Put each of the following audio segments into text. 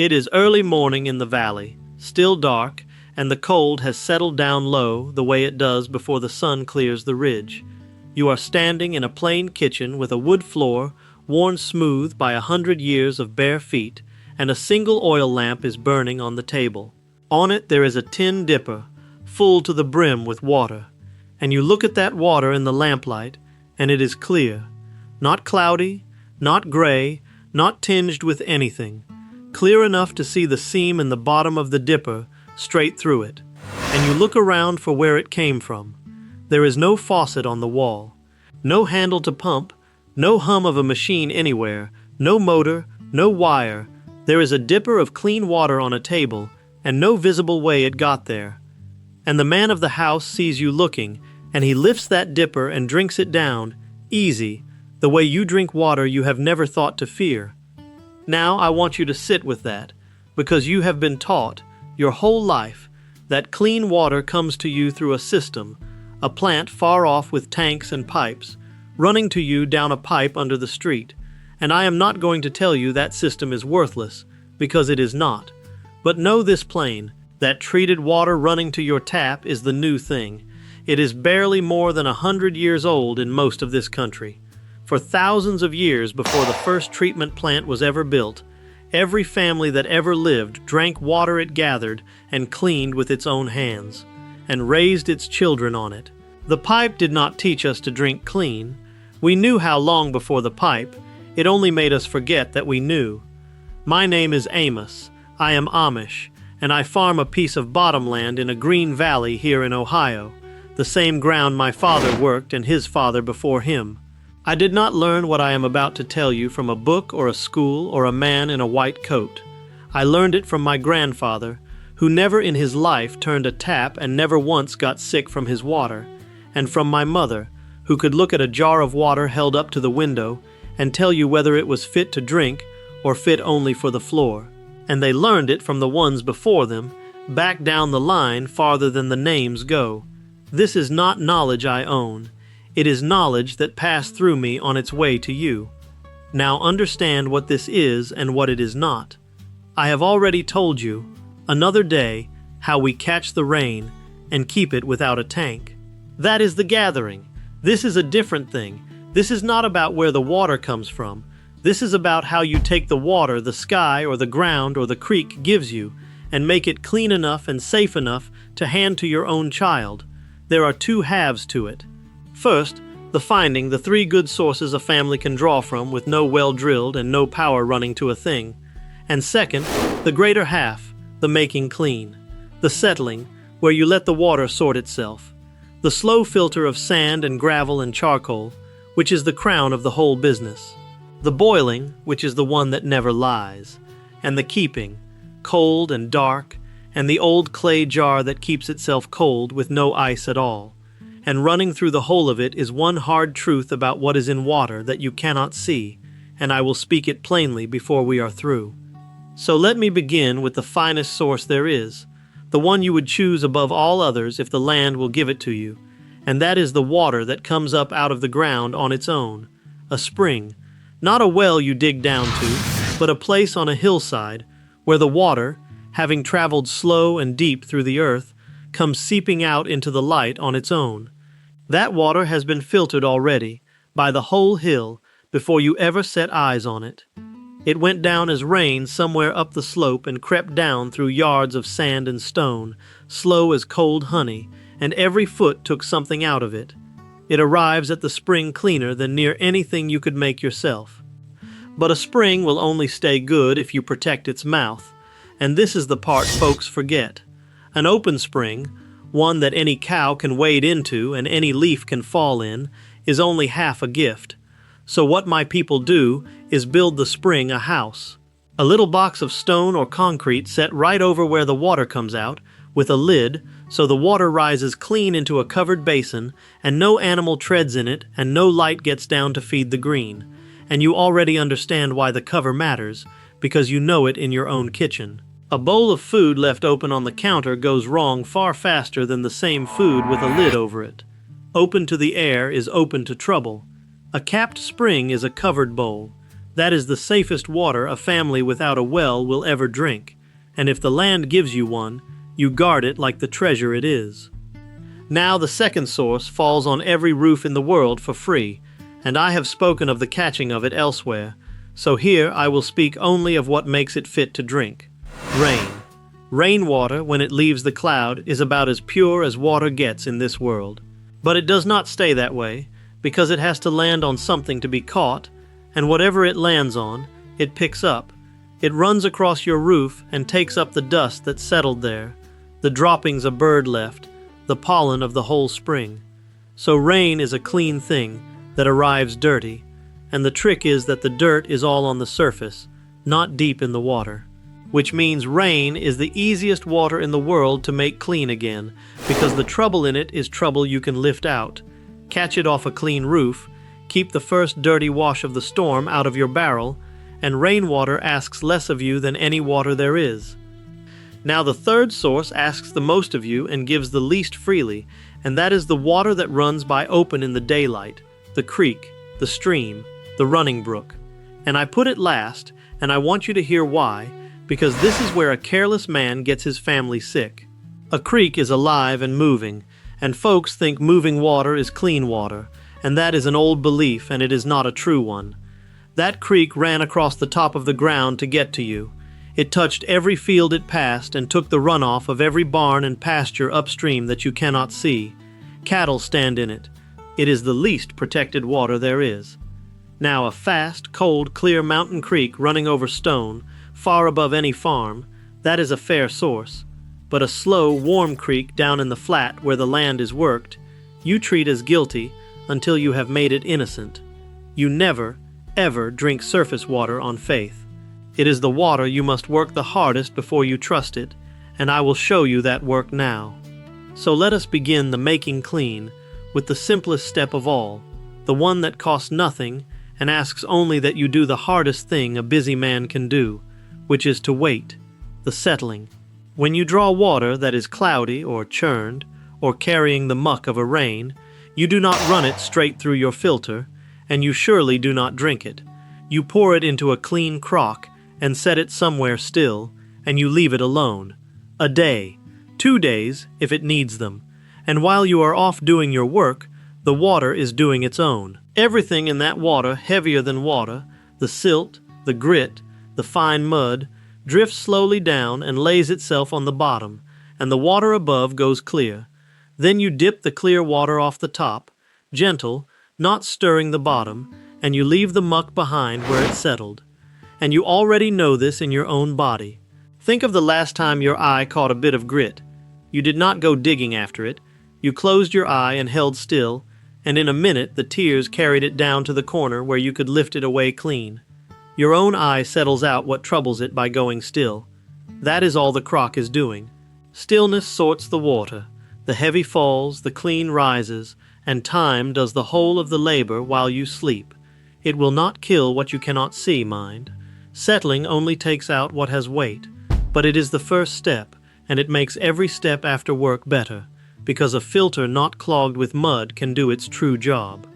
It is early morning in the valley, still dark, and the cold has settled down low the way it does before the sun clears the ridge. You are standing in a plain kitchen with a wood floor worn smooth by 100 years of bare feet, and a single oil lamp is burning on the table. On it there is a tin dipper, full to the brim with water, and you look at that water in the lamplight, and it is clear. Not cloudy, not gray, not tinged with anything. Clear enough to see the seam in the bottom of the dipper straight through it, and you look around for where it came from. There is no faucet on the wall, no handle to pump, no hum of a machine anywhere, no motor, no wire. There is a dipper of clean water on a table, and no visible way it got there. And the man of the house sees you looking, and he lifts that dipper and drinks it down, easy, the way you drink water you have never thought to fear. Now I want you to sit with that, because you have been taught, your whole life, that clean water comes to you through a system, a plant far off with tanks and pipes, running to you down a pipe under the street. And I am not going to tell you that system is worthless, because it is not. But know this plain, that treated water running to your tap is the new thing. It is barely more than 100 years old in most of this country. For thousands of years before the first treatment plant was ever built, every family that ever lived drank water it gathered and cleaned with its own hands, and raised its children on it. The pipe did not teach us to drink clean. We knew how long before the pipe. It only made us forget that we knew. My name is Amos. I am Amish, and I farm a piece of bottomland in a green valley here in Ohio, the same ground my father worked and his father before him. I did not learn what I am about to tell you from a book or a school or a man in a white coat. I learned it from my grandfather, who never in his life turned a tap and never once got sick from his water, and from my mother, who could look at a jar of water held up to the window and tell you whether it was fit to drink or fit only for the floor. And they learned it from the ones before them, back down the line farther than the names go. This is not knowledge I own. It is knowledge that passed through me on its way to you. Now understand what this is and what it is not. I have already told you, another day, how we catch the rain and keep it without a tank. That is the gathering. This is a different thing. This is not about where the water comes from. This is about how you take the water the sky or the ground or the creek gives you and make it clean enough and safe enough to hand to your own child. There are two halves to it. First, the finding the three good sources a family can draw from with no well drilled and no power running to a thing. And second, the greater half, the making clean. The settling, where you let the water sort itself. The slow filter of sand and gravel and charcoal, which is the crown of the whole business. The boiling, which is the one that never lies. And the keeping, cold and dark, and the old clay jar that keeps itself cold with no ice at all. And running through the whole of it is one hard truth about what is in water that you cannot see, and I will speak it plainly before we are through. So let me begin with the finest source there is, the one you would choose above all others if the land will give it to you, and that is the water that comes up out of the ground on its own, a spring, not a well you dig down to, but a place on a hillside where the water, having traveled slow and deep through the earth, comes seeping out into the light on its own. That water has been filtered already, by the whole hill, before you ever set eyes on it. It went down as rain somewhere up the slope and crept down through yards of sand and stone, slow as cold honey, and every foot took something out of it. It arrives at the spring cleaner than near anything you could make yourself. But a spring will only stay good if you protect its mouth, and this is the part folks forget. An open spring, one that any cow can wade into and any leaf can fall in, is only half a gift. So what my people do is build the spring a house. A little box of stone or concrete set right over where the water comes out, with a lid, so the water rises clean into a covered basin, and no animal treads in it, and no light gets down to feed the green. And you already understand why the cover matters, because you know it in your own kitchen. A bowl of food left open on the counter goes wrong far faster than the same food with a lid over it. Open to the air is open to trouble. A capped spring is a covered bowl. That is the safest water a family without a well will ever drink, and if the land gives you one, you guard it like the treasure it is. Now the second source falls on every roof in the world for free, and I have spoken of the catching of it elsewhere, so here I will speak only of what makes it fit to drink. Rain. Rainwater, when it leaves the cloud, is about as pure as water gets in this world. But it does not stay that way, because it has to land on something to be caught, and whatever it lands on, it picks up. It runs across your roof and takes up the dust that settled there, the droppings a bird left, the pollen of the whole spring. So rain is a clean thing that arrives dirty, and the trick is that the dirt is all on the surface, not deep in the water. Which means rain is the easiest water in the world to make clean again, because the trouble in it is trouble you can lift out. Catch it off a clean roof, keep the first dirty wash of the storm out of your barrel, and rainwater asks less of you than any water there is. Now the third source asks the most of you and gives the least freely, and that is the water that runs by open in the daylight, the creek, the stream, the running brook. And I put it last, and I want you to hear why, because this is where a careless man gets his family sick. A creek is alive and moving, and folks think moving water is clean water, and that is an old belief, and it is not a true one. That creek ran across the top of the ground to get to you. It touched every field it passed and took the runoff of every barn and pasture upstream that you cannot see. Cattle stand in it. It is the least protected water there is. Now a fast, cold, clear mountain creek running over stone, far above any farm, that is a fair source. But a slow, warm creek down in the flat where the land is worked, you treat as guilty until you have made it innocent. You never, ever drink surface water on faith. It is the water you must work the hardest before you trust it, and I will show you that work now. So let us begin the making clean with the simplest step of all, the one that costs nothing and asks only that you do the hardest thing a busy man can do, which is to wait, the settling. When you draw water that is cloudy or churned, or carrying the muck of a rain, you do not run it straight through your filter, and you surely do not drink it. You pour it into a clean crock and set it somewhere still, and you leave it alone. A day, 2 days, if it needs them. And while you are off doing your work, the water is doing its own. Everything in that water heavier than water, the silt, the grit, the fine mud, drifts slowly down and lays itself on the bottom, and the water above goes clear. Then you dip the clear water off the top, gentle, not stirring the bottom, and you leave the muck behind where it settled. And you already know this in your own body. Think of the last time your eye caught a bit of grit. You did not go digging after it. You closed your eye and held still, and in a minute the tears carried it down to the corner where you could lift it away clean. Your own eye settles out what troubles it by going still. That is all the crock is doing. Stillness sorts the water. The heavy falls, the clean rises, and time does the whole of the labor while you sleep. It will not kill what you cannot see, mind. Settling only takes out what has weight, but it is the first step, and it makes every step after work better, because a filter not clogged with mud can do its true job.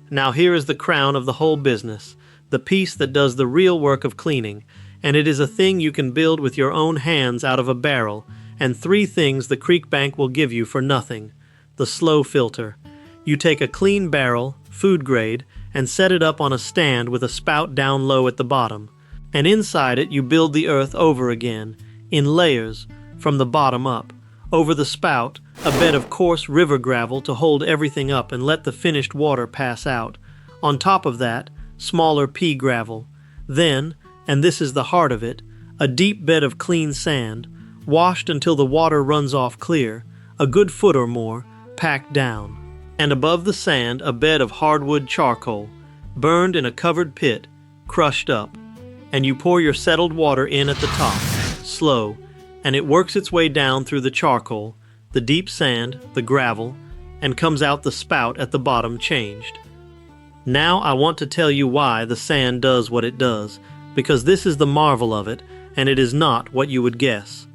Now here is the crown of the whole business, the piece that does the real work of cleaning, and it is a thing you can build with your own hands out of a barrel, and 3 things the creek bank will give you for nothing. The slow filter. You take a clean barrel, food grade, and set it up on a stand with a spout down low at the bottom. And inside it you build the earth over again, in layers, from the bottom up. Over the spout, a bed of coarse river gravel to hold everything up and let the finished water pass out. On top of that, smaller pea gravel. Then, and this is the heart of it, a deep bed of clean sand, washed until the water runs off clear, a good foot or more, packed down. And above the sand, a bed of hardwood charcoal, burned in a covered pit, crushed up. And you pour your settled water in at the top, slow, and it works its way down through the charcoal, the deep sand, the gravel, and comes out the spout at the bottom changed. Now I want to tell you why the sand does what it does, because this is the marvel of it, and it is not what you would guess.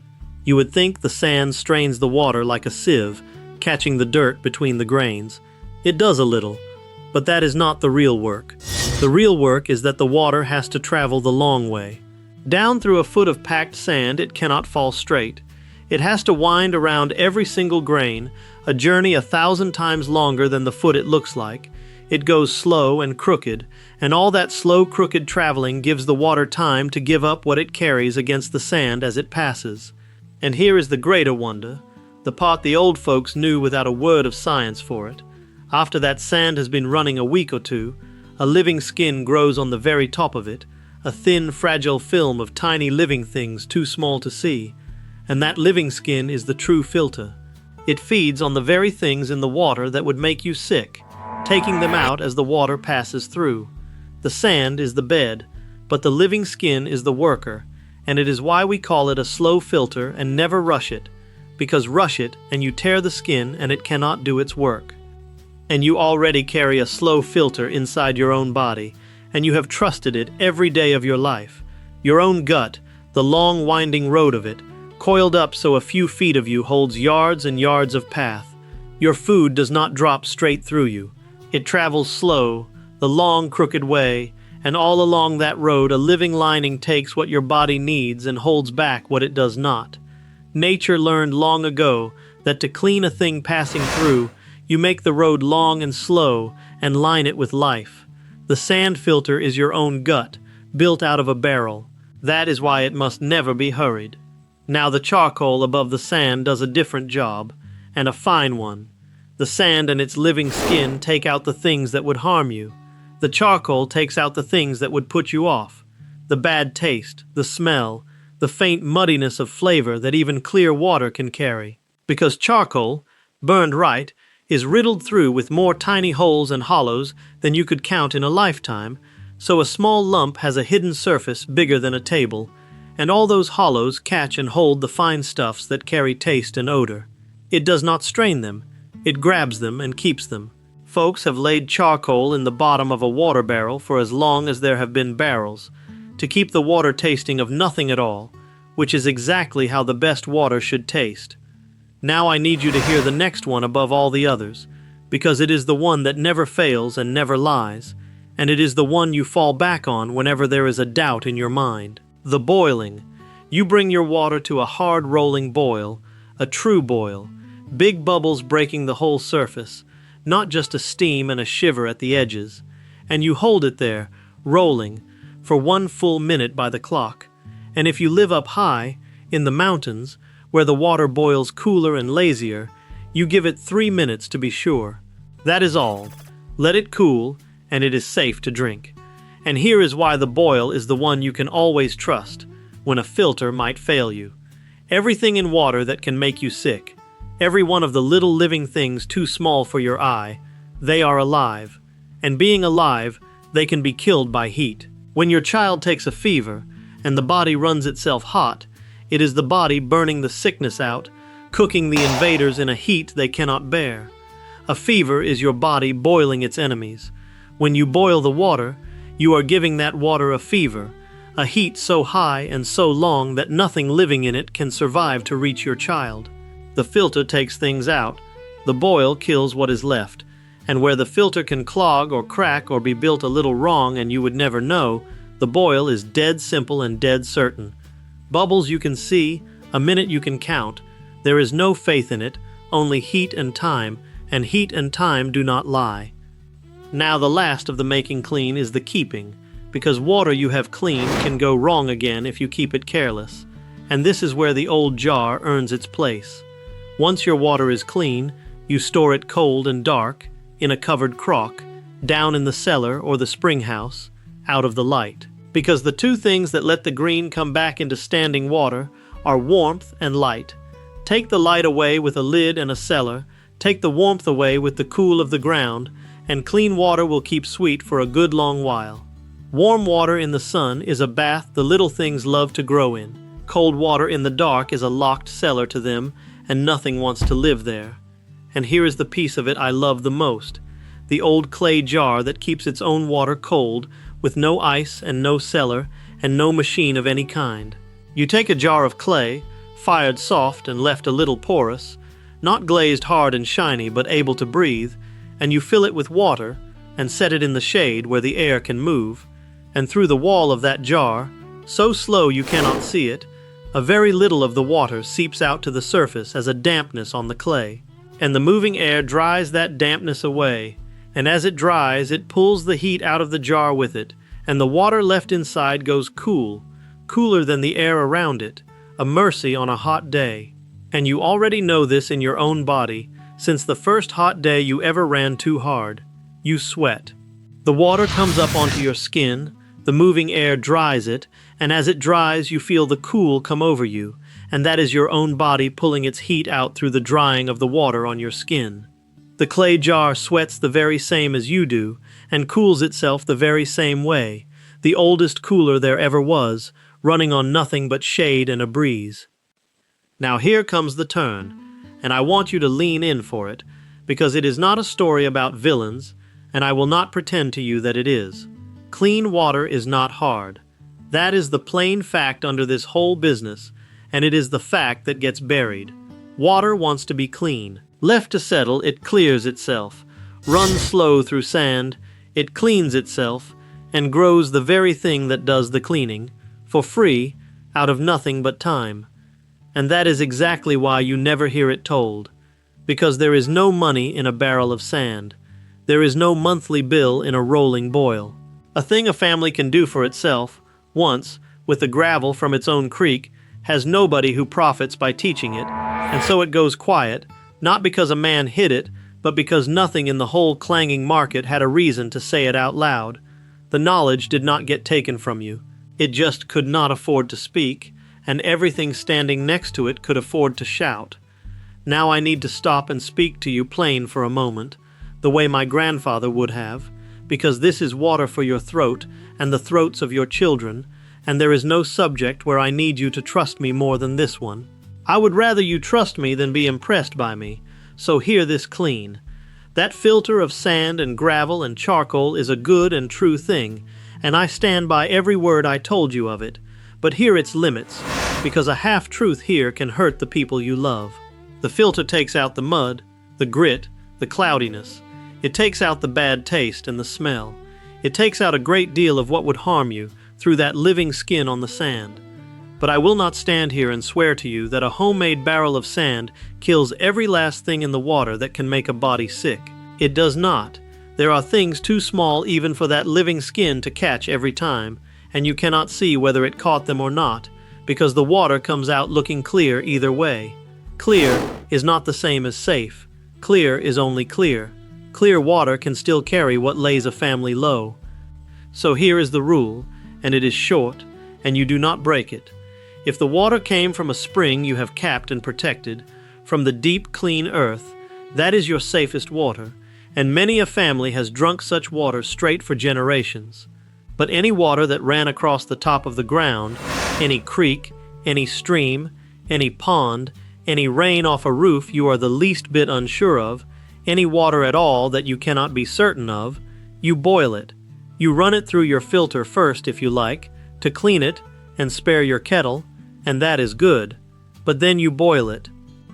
You would think the sand strains the water like a sieve, catching the dirt between the grains. It does a little, but that is not the real work. The real work is that the water has to travel the long way. Down through a foot of packed sand, it cannot fall straight. It has to wind around every single grain, a journey 1,000 times longer than the foot it looks like. It goes slow and crooked, and all that slow, crooked traveling gives the water time to give up what it carries against the sand as it passes. And here is the greater wonder, the part the old folks knew without a word of science for it. After that sand has been running a week or two, a living skin grows on the very top of it, a thin, fragile film of tiny living things too small to see. And that living skin is the true filter. It feeds on the very things in the water that would make you sick, taking them out as the water passes through. The sand is the bed, but the living skin is the worker, and it is why we call it a slow filter and never rush it, because rush it and you tear the skin and it cannot do its work. And you already carry a slow filter inside your own body, and you have trusted it every day of your life. Your own gut, the long winding road of it, coiled up so a few feet of you holds yards and yards of path. Your food does not drop straight through you. It travels slow, the long crooked way, and all along that road a living lining takes what your body needs and holds back what it does not. Nature learned long ago that to clean a thing passing through, you make the road long and slow and line it with life. The sand filter is your own gut, built out of a barrel. That is why it must never be hurried. Now the charcoal above the sand does a different job, and a fine one. The sand and its living skin take out the things that would harm you. The charcoal takes out the things that would put you off. The bad taste, the smell, the faint muddiness of flavor that even clear water can carry. Because charcoal, burned right, is riddled through with more tiny holes and hollows than you could count in a lifetime, so a small lump has a hidden surface bigger than a table, and all those hollows catch and hold the fine stuffs that carry taste and odor. It does not strain them, it grabs them and keeps them. Folks have laid charcoal in the bottom of a water barrel for as long as there have been barrels, to keep the water tasting of nothing at all, which is exactly how the best water should taste. Now I need you to hear the next one above all the others, because it is the one that never fails and never lies, and it is the one you fall back on whenever there is a doubt in your mind. The boiling. You bring your water to a hard rolling boil, a true boil, big bubbles breaking the whole surface, not just a steam and a shiver at the edges, and you hold it there, rolling, for 1 full minute by the clock. And if you live up high, in the mountains, where the water boils cooler and lazier, you give it 3 minutes to be sure. That is all. Let it cool, and it is safe to drink. And here is why the boil is the one you can always trust, when a filter might fail you. Everything in water that can make you sick, every one of the little living things too small for your eye, they are alive. And being alive, they can be killed by heat. When your child takes a fever, and the body runs itself hot, it is the body burning the sickness out, cooking the invaders in a heat they cannot bear. A fever is your body boiling its enemies. When you boil the water, you are giving that water a fever, a heat so high and so long that nothing living in it can survive to reach your child. The filter takes things out. The boil kills what is left. And where the filter can clog or crack or be built a little wrong and you would never know, the boil is dead simple and dead certain. Bubbles you can see, a minute you can count. There is no faith in it, only heat and time, and heat and time do not lie. Now the last of the making clean is the keeping, because water you have cleaned can go wrong again if you keep it careless. And this is where the old jar earns its place. Once your water is clean, you store it cold and dark, in a covered crock, down in the cellar or the spring house, out of the light. Because the two things that let the green come back into standing water are warmth and light. Take the light away with a lid and a cellar, take the warmth away with the cool of the ground, and clean water will keep sweet for a good long while. Warm water in the sun is a bath the little things love to grow in. Cold water in the dark is a locked cellar to them, and nothing wants to live there. And here is the piece of it I love the most, the old clay jar that keeps its own water cold, with no ice and no cellar and no machine of any kind. You take a jar of clay, fired soft and left a little porous, not glazed hard and shiny but able to breathe, and you fill it with water, and set it in the shade where the air can move, and through the wall of that jar, so slow you cannot see it, a very little of the water seeps out to the surface as a dampness on the clay, and the moving air dries that dampness away, and as it dries, it pulls the heat out of the jar with it, and the water left inside goes cool, cooler than the air around it, a mercy on a hot day. And you already know this in your own body, since the first hot day you ever ran too hard. You sweat. The water comes up onto your skin, the moving air dries it, and as it dries you feel the cool come over you, and that is your own body pulling its heat out through the drying of the water on your skin. The clay jar sweats the very same as you do, and cools itself the very same way, the oldest cooler there ever was, running on nothing but shade and a breeze. Now here comes the turn, and I want you to lean in for it, because it is not a story about villains, and I will not pretend to you that it is. Clean water is not hard. That is the plain fact under this whole business, and it is the fact that gets buried. Water wants to be clean. Left to settle, it clears itself. Runs slow through sand, it cleans itself, and grows the very thing that does the cleaning, for free, out of nothing but time. And that is exactly why you never hear it told, because there is no money in a barrel of sand. There is no monthly bill in a rolling boil. A thing a family can do for itself, once, with the gravel from its own creek, has nobody who profits by teaching it, and so it goes quiet, not because a man hid it, but because nothing in the whole clanging market had a reason to say it out loud. The knowledge did not get taken from you. It just could not afford to speak, and everything standing next to it could afford to shout. Now I need to stop and speak to you plain for a moment, the way my grandfather would have, because this is water for your throat and the throats of your children, and there is no subject where I need you to trust me more than this one. I would rather you trust me than be impressed by me, so hear this clean. That filter of sand and gravel and charcoal is a good and true thing, and I stand by every word I told you of it, but hear its limits, because a half-truth here can hurt the people you love. The filter takes out the mud, the grit, the cloudiness. It takes out the bad taste and the smell. It takes out a great deal of what would harm you through that living skin on the sand. But I will not stand here and swear to you that a homemade barrel of sand kills every last thing in the water that can make a body sick. It does not. There are things too small even for that living skin to catch every time, and you cannot see whether it caught them or not, because the water comes out looking clear either way. Clear is not the same as safe. Clear is only clear. Clear water can still carry what lays a family low. So here is the rule, and it is short, and you do not break it. If the water came from a spring you have capped and protected, from the deep, clean earth, that is your safest water, and many a family has drunk such water straight for generations. But any water that ran across the top of the ground, any creek, any stream, any pond, any rain off a roof you are the least bit unsure of, any water at all that you cannot be certain of, you boil it. You run it through your filter first if you like, to clean it and spare your kettle, and that is good. But then you boil it.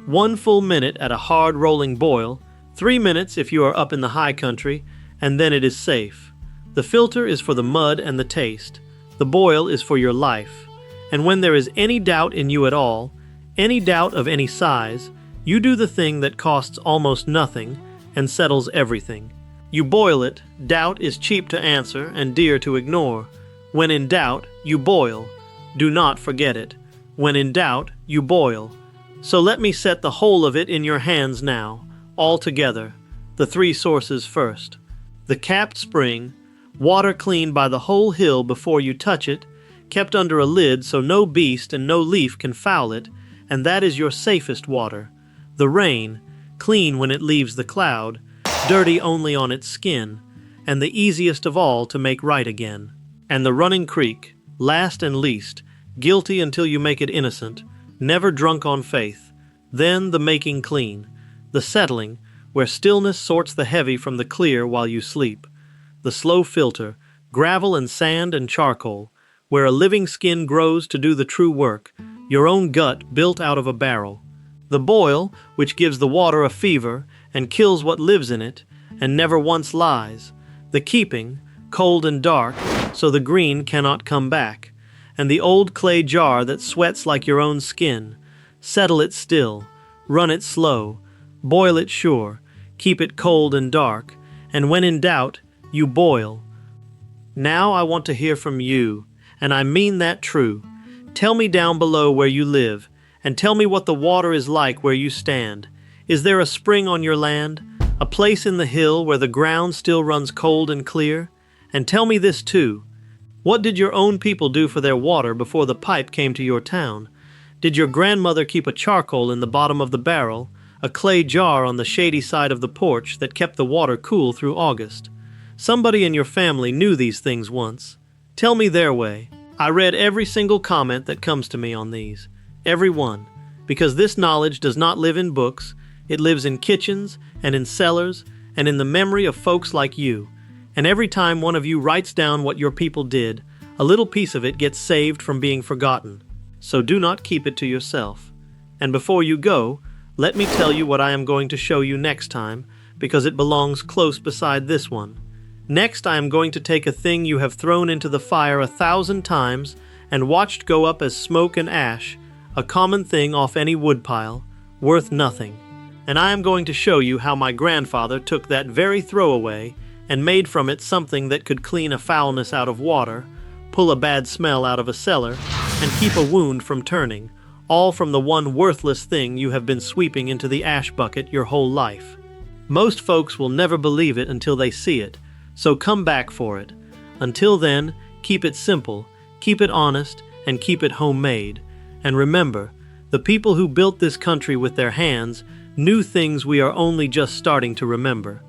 1 full minute at a hard rolling boil, 3 minutes if you are up in the high country, and then it is safe. The filter is for the mud and the taste. The boil is for your life. And when there is any doubt in you at all, any doubt of any size, you do the thing that costs almost nothing and settles everything. You boil it. Doubt is cheap to answer and dear to ignore. When in doubt, you boil. Do not forget it. When in doubt, you boil. So let me set the whole of it in your hands now, all together. The 3 sources first. The capped spring, water cleaned by the whole hill before you touch it, kept under a lid so no beast and no leaf can foul it, and that is your safest water. The rain, clean when it leaves the cloud, dirty only on its skin, and the easiest of all to make right again. And the running creek, last and least, guilty until you make it innocent, never drunk on faith. Then the making clean, the settling, where stillness sorts the heavy from the clear while you sleep. The slow filter, gravel and sand and charcoal, where a living skin grows to do the true work, your own gut built out of a barrel. The boil, which gives the water a fever and kills what lives in it, and never once lies. The keeping, cold and dark, so the green cannot come back. And the old clay jar that sweats like your own skin. Settle it still, run it slow, boil it sure, keep it cold and dark, and when in doubt, you boil. Now I want to hear from you, and I mean that true. Tell me down below where you live, and tell me what the water is like where you stand. Is there a spring on your land? A place in the hill where the ground still runs cold and clear? And tell me this too. What did your own people do for their water before the pipe came to your town? Did your grandmother keep a charcoal in the bottom of the barrel, a clay jar on the shady side of the porch that kept the water cool through August? Somebody in your family knew these things once. Tell me their way. I read every single comment that comes to me on these. Every one. Because this knowledge does not live in books. It lives in kitchens and in cellars and in the memory of folks like you. And every time one of you writes down what your people did, a little piece of it gets saved from being forgotten. So do not keep it to yourself. And before you go, let me tell you what I am going to show you next time, because it belongs close beside this one. Next, I am going to take a thing you have thrown into the fire 1,000 times and watched go up as smoke and ash, a common thing off any woodpile, worth nothing. And I am going to show you how my grandfather took that very throwaway and made from it something that could clean a foulness out of water, pull a bad smell out of a cellar, and keep a wound from turning, all from the one worthless thing you have been sweeping into the ash bucket your whole life. Most folks will never believe it until they see it, so come back for it. Until then, keep it simple, keep it honest, and keep it homemade. And remember, the people who built this country with their hands knew things we are only just starting to remember.